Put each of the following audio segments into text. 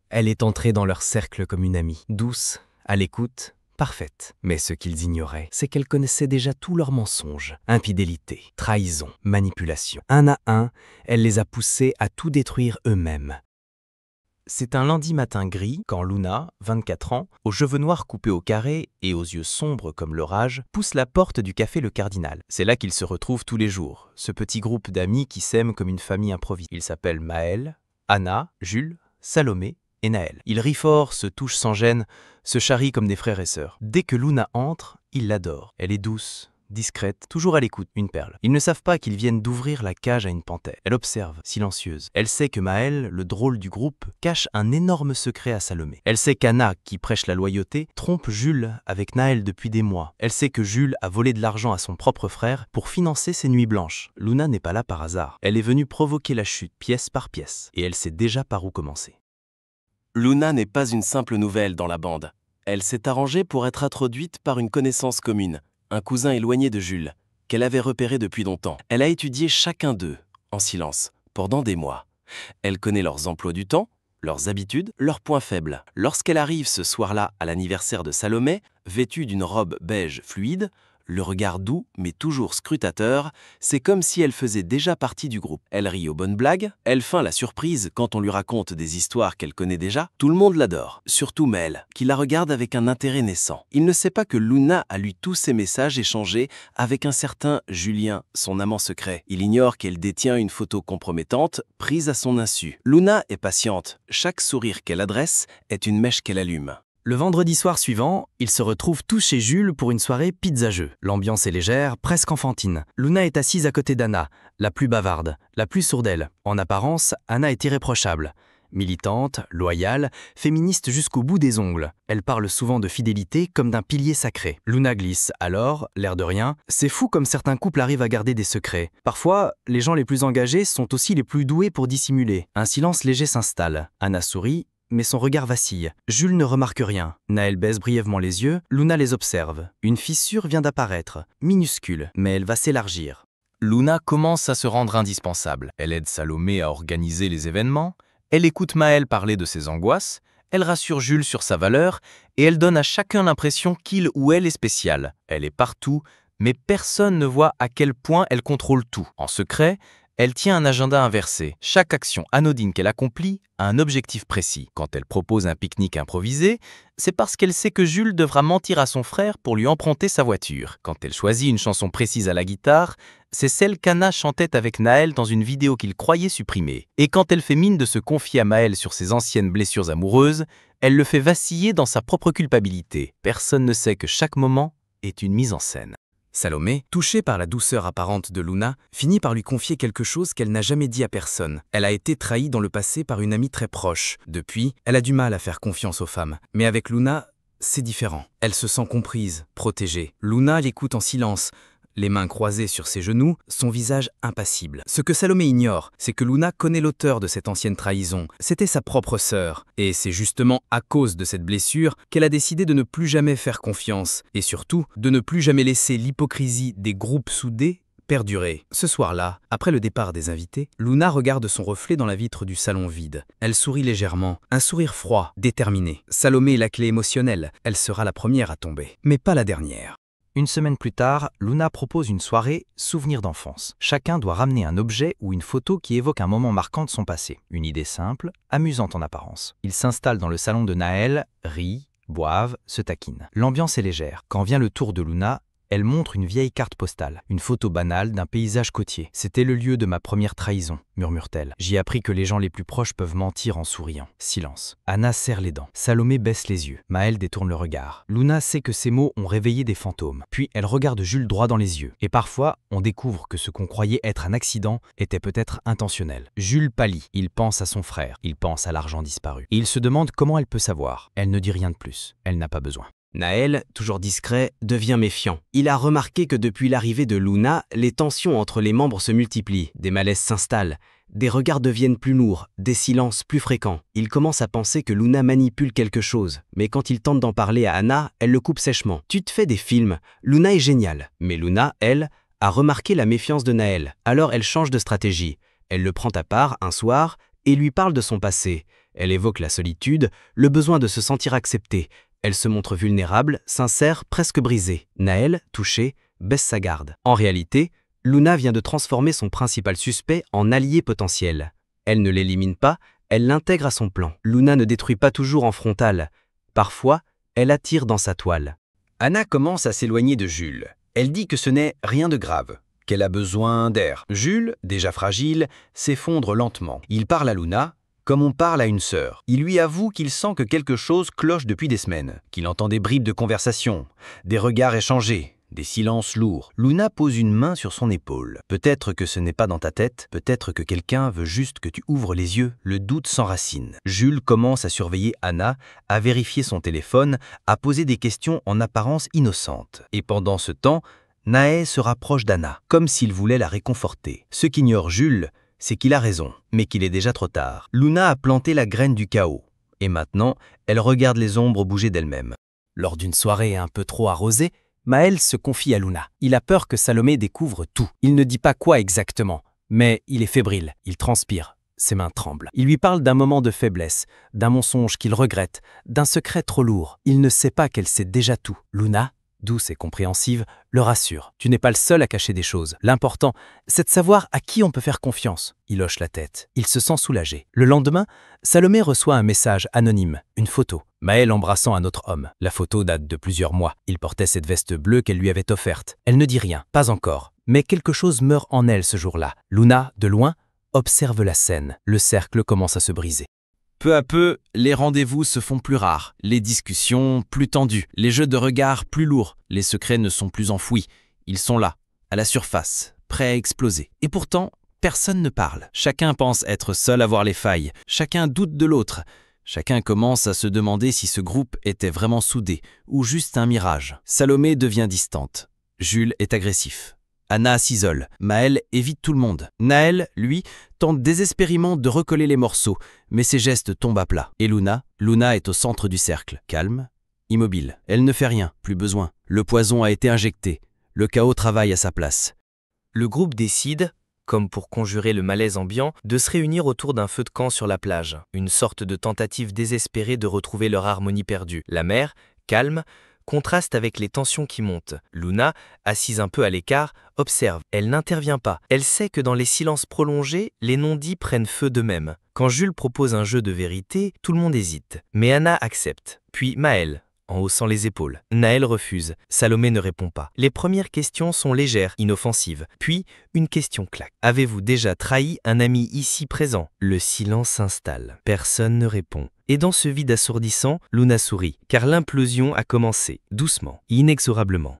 Elle est entrée dans leur cercle comme une amie, douce, à l'écoute, parfaite. Mais ce qu'ils ignoraient, c'est qu'elle connaissait déjà tous leurs mensonges, infidélité, trahison, manipulation. Un à un, elle les a poussés à tout détruire eux-mêmes. C'est un lundi matin gris quand Luna, 24 ans, aux cheveux noirs coupés au carré et aux yeux sombres comme l'orage, pousse la porte du café Le Cardinal. C'est là qu'ils se retrouvent tous les jours, ce petit groupe d'amis qui s'aiment comme une famille improvisée. Ils s'appellent Maël, Anna, Jules, Salomé et Naël. Ils rient fort, se touchent sans gêne, se charrient comme des frères et sœurs. Dès que Luna entre, ils l'adorent. Elle est douce, discrète, toujours à l'écoute, une perle. Ils ne savent pas qu'ils viennent d'ouvrir la cage à une panthère. Elle observe, silencieuse. Elle sait que Maël, le drôle du groupe, cache un énorme secret à Salomé. Elle sait qu'Anna, qui prêche la loyauté, trompe Jules avec Naël depuis des mois. Elle sait que Jules a volé de l'argent à son propre frère pour financer ses nuits blanches. Luna n'est pas là par hasard. Elle est venue provoquer la chute, pièce par pièce, et elle sait déjà par où commencer. Luna n'est pas une simple nouvelle dans la bande. Elle s'est arrangée pour être introduite par une connaissance commune, un cousin éloigné de Jules, qu'elle avait repéré depuis longtemps. Elle a étudié chacun d'eux, en silence, pendant des mois. Elle connaît leurs emplois du temps, leurs habitudes, leurs points faibles. Lorsqu'elle arrive ce soir-là à l'anniversaire de Salomé, vêtue d'une robe beige fluide, le regard doux mais toujours scrutateur, c'est comme si elle faisait déjà partie du groupe. Elle rit aux bonnes blagues, elle feint la surprise quand on lui raconte des histoires qu'elle connaît déjà. Tout le monde l'adore, surtout Mel, qui la regarde avec un intérêt naissant. Il ne sait pas que Luna a lu tous ses messages échangés avec un certain Julien, son amant secret. Il ignore qu'elle détient une photo compromettante, prise à son insu. Luna est patiente, chaque sourire qu'elle adresse est une mèche qu'elle allume. Le vendredi soir suivant, ils se retrouvent tous chez Jules pour une soirée pizza-jeu. L'ambiance est légère, presque enfantine. Luna est assise à côté d'Anna, la plus bavarde, la plus sourdelle. En apparence, Anna est irréprochable. Militante, loyale, féministe jusqu'au bout des ongles. Elle parle souvent de fidélité comme d'un pilier sacré. Luna glisse alors, l'air de rien. C'est fou comme certains couples arrivent à garder des secrets. Parfois, les gens les plus engagés sont aussi les plus doués pour dissimuler. Un silence léger s'installe. Anna sourit, mais son regard vacille. Jules ne remarque rien. Naël baisse brièvement les yeux, Luna les observe. Une fissure vient d'apparaître, minuscule, mais elle va s'élargir. Luna commence à se rendre indispensable. Elle aide Salomé à organiser les événements, elle écoute Maël parler de ses angoisses, elle rassure Jules sur sa valeur, et elle donne à chacun l'impression qu'il ou elle est spécial. Elle est partout, mais personne ne voit à quel point elle contrôle tout. En secret, elle tient un agenda inversé. Chaque action anodine qu'elle accomplit a un objectif précis. Quand elle propose un pique-nique improvisé, c'est parce qu'elle sait que Jules devra mentir à son frère pour lui emprunter sa voiture. Quand elle choisit une chanson précise à la guitare, c'est celle qu'Anna chantait avec Naël dans une vidéo qu'il croyait supprimée. Et quand elle fait mine de se confier à Maël sur ses anciennes blessures amoureuses, elle le fait vaciller dans sa propre culpabilité. Personne ne sait que chaque moment est une mise en scène. Salomé, touchée par la douceur apparente de Luna, finit par lui confier quelque chose qu'elle n'a jamais dit à personne. Elle a été trahie dans le passé par une amie très proche. Depuis, elle a du mal à faire confiance aux femmes. Mais avec Luna, c'est différent. Elle se sent comprise, protégée. Luna l'écoute en silence, les mains croisées sur ses genoux, son visage impassible. Ce que Salomé ignore, c'est que Luna connaît l'auteur de cette ancienne trahison. C'était sa propre sœur. Et c'est justement à cause de cette blessure qu'elle a décidé de ne plus jamais faire confiance. Et surtout, de ne plus jamais laisser l'hypocrisie des groupes soudés perdurer. Ce soir-là, après le départ des invités, Luna regarde son reflet dans la vitre du salon vide. Elle sourit légèrement, un sourire froid, déterminé. Salomé est la clé émotionnelle. Elle sera la première à tomber, mais pas la dernière. Une semaine plus tard, Luna propose une soirée « Souvenirs d'enfance ». Chacun doit ramener un objet ou une photo qui évoque un moment marquant de son passé. Une idée simple, amusante en apparence. Ils s'installent dans le salon de Naël, rient, boivent, se taquinent. L'ambiance est légère. Quand vient le tour de Luna, elle montre une vieille carte postale, une photo banale d'un paysage côtier. « C'était le lieu de ma première trahison », murmure-t-elle. « J'y ai appris que les gens les plus proches peuvent mentir en souriant. » Silence. Anna serre les dents. Salomé baisse les yeux. Maël détourne le regard. Luna sait que ces mots ont réveillé des fantômes. Puis elle regarde Jules droit dans les yeux. Et parfois, on découvre que ce qu'on croyait être un accident était peut-être intentionnel. Jules pâlit. Il pense à son frère. Il pense à l'argent disparu. Et il se demande comment elle peut savoir. Elle ne dit rien de plus. Elle n'a pas besoin. Naël, toujours discret, devient méfiant. Il a remarqué que depuis l'arrivée de Luna, les tensions entre les membres se multiplient, des malaises s'installent, des regards deviennent plus lourds, des silences plus fréquents. Il commence à penser que Luna manipule quelque chose, mais quand il tente d'en parler à Anna, elle le coupe sèchement. « Tu te fais des films, Luna est géniale. » Mais Luna, elle, a remarqué la méfiance de Naël. Alors elle change de stratégie. Elle le prend à part un soir et lui parle de son passé. Elle évoque la solitude, le besoin de se sentir acceptée. Elle se montre vulnérable, sincère, presque brisée. Naël, touché, baisse sa garde. En réalité, Luna vient de transformer son principal suspect en allié potentiel. Elle ne l'élimine pas, elle l'intègre à son plan. Luna ne détruit pas toujours en frontal. Parfois, elle attire dans sa toile. Anna commence à s'éloigner de Jules. Elle dit que ce n'est rien de grave, qu'elle a besoin d'air. Jules, déjà fragile, s'effondre lentement. Il parle à Luna comme on parle à une sœur. Il lui avoue qu'il sent que quelque chose cloche depuis des semaines, qu'il entend des bribes de conversation, des regards échangés, des silences lourds. Luna pose une main sur son épaule. Peut-être que ce n'est pas dans ta tête, peut-être que quelqu'un veut juste que tu ouvres les yeux. Le doute s'enracine. Jules commence à surveiller Anna, à vérifier son téléphone, à poser des questions en apparence innocentes. Et pendant ce temps, Naë se rapproche d'Anna, comme s'il voulait la réconforter. Ce qu'ignore Jules, c'est qu'il a raison, mais qu'il est déjà trop tard. Luna a planté la graine du chaos, et maintenant, elle regarde les ombres bouger d'elles-mêmes. Lors d'une soirée un peu trop arrosée, Maël se confie à Luna. Il a peur que Salomé découvre tout. Il ne dit pas quoi exactement, mais il est fébrile, il transpire, ses mains tremblent. Il lui parle d'un moment de faiblesse, d'un mensonge qu'il regrette, d'un secret trop lourd. Il ne sait pas qu'elle sait déjà tout. Luna, douce et compréhensive, le rassure. Tu n'es pas le seul à cacher des choses. L'important, c'est de savoir à qui on peut faire confiance. Il hoche la tête. Il se sent soulagé. Le lendemain, Salomé reçoit un message anonyme, une photo. Maël embrassant un autre homme. La photo date de plusieurs mois. Il portait cette veste bleue qu'elle lui avait offerte. Elle ne dit rien, pas encore. Mais quelque chose meurt en elle ce jour-là. Luna, de loin, observe la scène. Le cercle commence à se briser. Peu à peu, les rendez-vous se font plus rares, les discussions plus tendues, les jeux de regard plus lourds, les secrets ne sont plus enfouis, ils sont là, à la surface, prêts à exploser. Et pourtant, personne ne parle. Chacun pense être seul à voir les failles, chacun doute de l'autre, chacun commence à se demander si ce groupe était vraiment soudé ou juste un mirage. Salomé devient distante, Jules est agressif. Anna s'isole, Maël évite tout le monde. Naël, lui, tente désespérément de recoller les morceaux, mais ses gestes tombent à plat. Et Luna est au centre du cercle, calme, immobile. Elle ne fait rien, plus besoin. Le poison a été injecté, le chaos travaille à sa place. Le groupe décide, comme pour conjurer le malaise ambiant, de se réunir autour d'un feu de camp sur la plage. Une sorte de tentative désespérée de retrouver leur harmonie perdue. La mer, calme, contraste avec les tensions qui montent. Luna, assise un peu à l'écart, observe. Elle n'intervient pas. Elle sait que dans les silences prolongés, les non-dits prennent feu d'eux-mêmes. Quand Jules propose un jeu de vérité, tout le monde hésite. Mais Anna accepte. Puis Maël, en haussant les épaules. Naël refuse. Salomé ne répond pas. Les premières questions sont légères, inoffensives. Puis, une question claque. Avez-vous déjà trahi un ami ici présent? Le silence s'installe. Personne ne répond. Et dans ce vide assourdissant, Luna sourit, car l'implosion a commencé, doucement, inexorablement.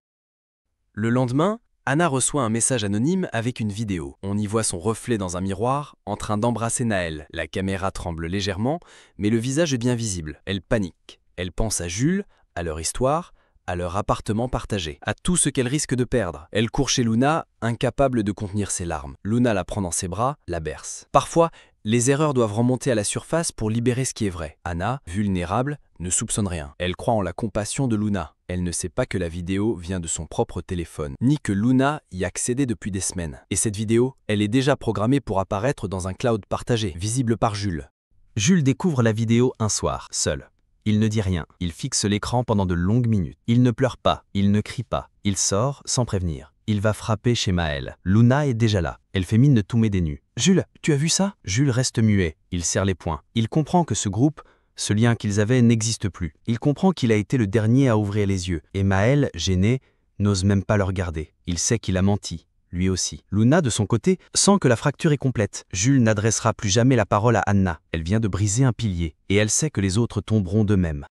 Le lendemain, Anna reçoit un message anonyme avec une vidéo. On y voit son reflet dans un miroir, en train d'embrasser Naël. La caméra tremble légèrement, mais le visage est bien visible. Elle panique. Elle pense à Jules, à leur histoire, à leur appartement partagé, à tout ce qu'elle risque de perdre. Elle court chez Luna, incapable de contenir ses larmes. Luna la prend dans ses bras, la berce. Parfois, les erreurs doivent remonter à la surface pour libérer ce qui est vrai. Anna, vulnérable, ne soupçonne rien. Elle croit en la compassion de Luna. Elle ne sait pas que la vidéo vient de son propre téléphone, ni que Luna y accédait depuis des semaines. Et cette vidéo, elle est déjà programmée pour apparaître dans un cloud partagé, visible par Jules. Jules découvre la vidéo un soir, seul. Il ne dit rien, il fixe l'écran pendant de longues minutes. Il ne pleure pas, il ne crie pas, il sort sans prévenir. Il va frapper chez Maël. Luna est déjà là. Elle fait mine de tomber des nues. « Jules, tu as vu ça ?» Jules reste muet. Il serre les poings. Il comprend que ce groupe, ce lien qu'ils avaient, n'existe plus. Il comprend qu'il a été le dernier à ouvrir les yeux. Et Maël, gêné, n'ose même pas le regarder. Il sait qu'il a menti. Lui aussi. Luna, de son côté, sent que la fracture est complète. Jules n'adressera plus jamais la parole à Anna. Elle vient de briser un pilier. Et elle sait que les autres tomberont d'eux-mêmes.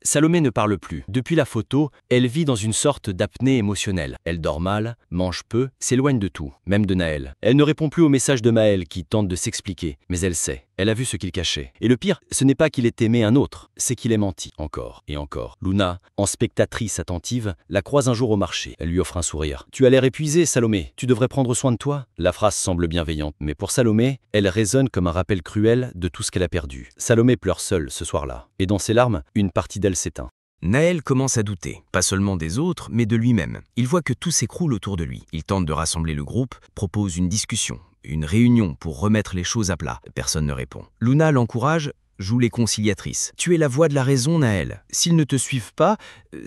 Salomé ne parle plus. Depuis la photo, elle vit dans une sorte d'apnée émotionnelle. Elle dort mal, mange peu, s'éloigne de tout, même de Naël. Elle ne répond plus aux messages de Maël qui tente de s'expliquer, mais elle sait. Elle a vu ce qu'il cachait. Et le pire, ce n'est pas qu'il ait aimé un autre, c'est qu'il ait menti. Encore et encore. Luna, en spectatrice attentive, la croise un jour au marché. Elle lui offre un sourire. « Tu as l'air épuisée, Salomé. Tu devrais prendre soin de toi ?» La phrase semble bienveillante, mais pour Salomé, elle résonne comme un rappel cruel de tout ce qu'elle a perdu. Salomé pleure seule ce soir-là. Et dans ses larmes, une partie d'elle s'éteint. Naël commence à douter, pas seulement des autres, mais de lui-même. Il voit que tout s'écroule autour de lui. Il tente de rassembler le groupe, propose une discussion, une réunion pour remettre les choses à plat. Personne ne répond. Luna l'encourage, joue les conciliatrices. Tu es la voix de la raison, Naël. S'ils ne te suivent pas,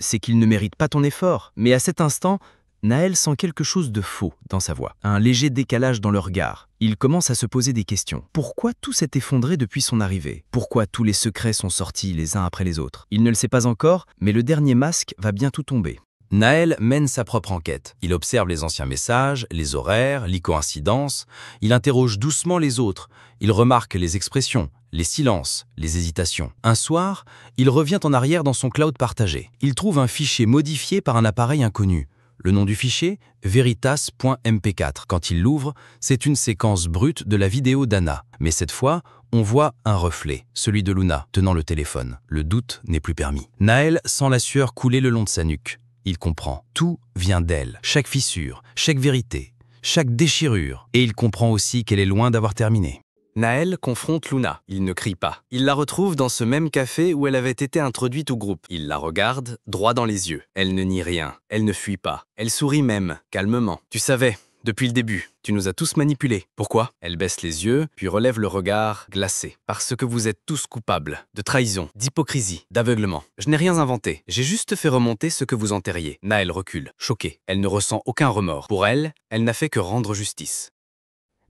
c'est qu'ils ne méritent pas ton effort. Mais à cet instant, Naël sent quelque chose de faux dans sa voix, un léger décalage dans le regard. Il commence à se poser des questions. Pourquoi tout s'est effondré depuis son arrivée? Pourquoi tous les secrets sont sortis les uns après les autres? Il ne le sait pas encore, mais le dernier masque va bientôt tomber. Naël mène sa propre enquête. Il observe les anciens messages, les horaires, les coïncidences. Il interroge doucement les autres. Il remarque les expressions, les silences, les hésitations. Un soir, il revient en arrière dans son cloud partagé. Il trouve un fichier modifié par un appareil inconnu. Le nom du fichier, veritas.mp4. Quand il l'ouvre, c'est une séquence brute de la vidéo d'Anna. Mais cette fois, on voit un reflet, celui de Luna, tenant le téléphone. Le doute n'est plus permis. Naël sent la sueur couler le long de sa nuque. Il comprend. Tout vient d'elle. Chaque fissure, chaque vérité, chaque déchirure. Et il comprend aussi qu'elle est loin d'avoir terminé. Naël confronte Luna. Il ne crie pas. Il la retrouve dans ce même café où elle avait été introduite au groupe. Il la regarde droit dans les yeux. Elle ne nie rien. Elle ne fuit pas. Elle sourit même, calmement. Tu savais, depuis le début, tu nous as tous manipulés. Pourquoi? Elle baisse les yeux, puis relève le regard glacé. Parce que vous êtes tous coupables. De trahison, d'hypocrisie, d'aveuglement. Je n'ai rien inventé. J'ai juste fait remonter ce que vous enterriez. Naël recule, choquée. Elle ne ressent aucun remords. Pour elle, elle n'a fait que rendre justice.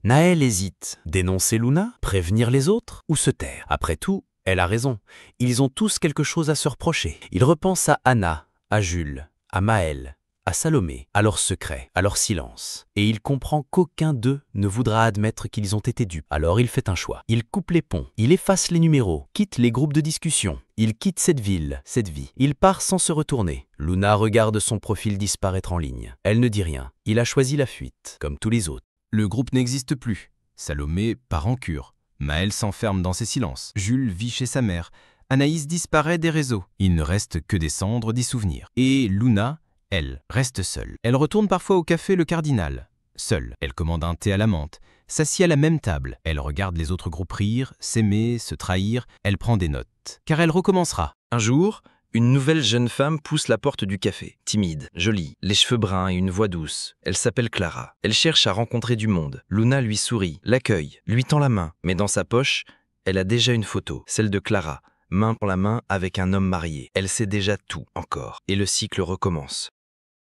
Naël hésite. Dénoncer Luna? Prévenir les autres? Ou se taire? Après tout, elle a raison. Ils ont tous quelque chose à se reprocher. Il repense à Anna, à Jules, à Maël, à Salomé, à leurs secrets, à leur silence. Et il comprend qu'aucun d'eux ne voudra admettre qu'ils ont été dupes. Alors il fait un choix. Il coupe les ponts, il efface les numéros, quitte les groupes de discussion. Il quitte cette ville, cette vie. Il part sans se retourner. Luna regarde son profil disparaître en ligne. Elle ne dit rien. Il a choisi la fuite, comme tous les autres. Le groupe n'existe plus. Salomé part en cure. Maël s'enferme dans ses silences. Jules vit chez sa mère. Anaïs disparaît des réseaux. Il ne reste que des cendres, des souvenirs. Et Luna, elle, reste seule. Elle retourne parfois au café Le Cardinal. Seule. Elle commande un thé à la menthe. S'assied à la même table. Elle regarde les autres groupes rire, s'aimer, se trahir. Elle prend des notes. Car elle recommencera. Un jour, une nouvelle jeune femme pousse la porte du café. Timide, jolie, les cheveux bruns et une voix douce. Elle s'appelle Clara. Elle cherche à rencontrer du monde. Luna lui sourit, l'accueille, lui tend la main. Mais dans sa poche, elle a déjà une photo, celle de Clara, main pour la main avec un homme marié. Elle sait déjà tout, encore. Et le cycle recommence.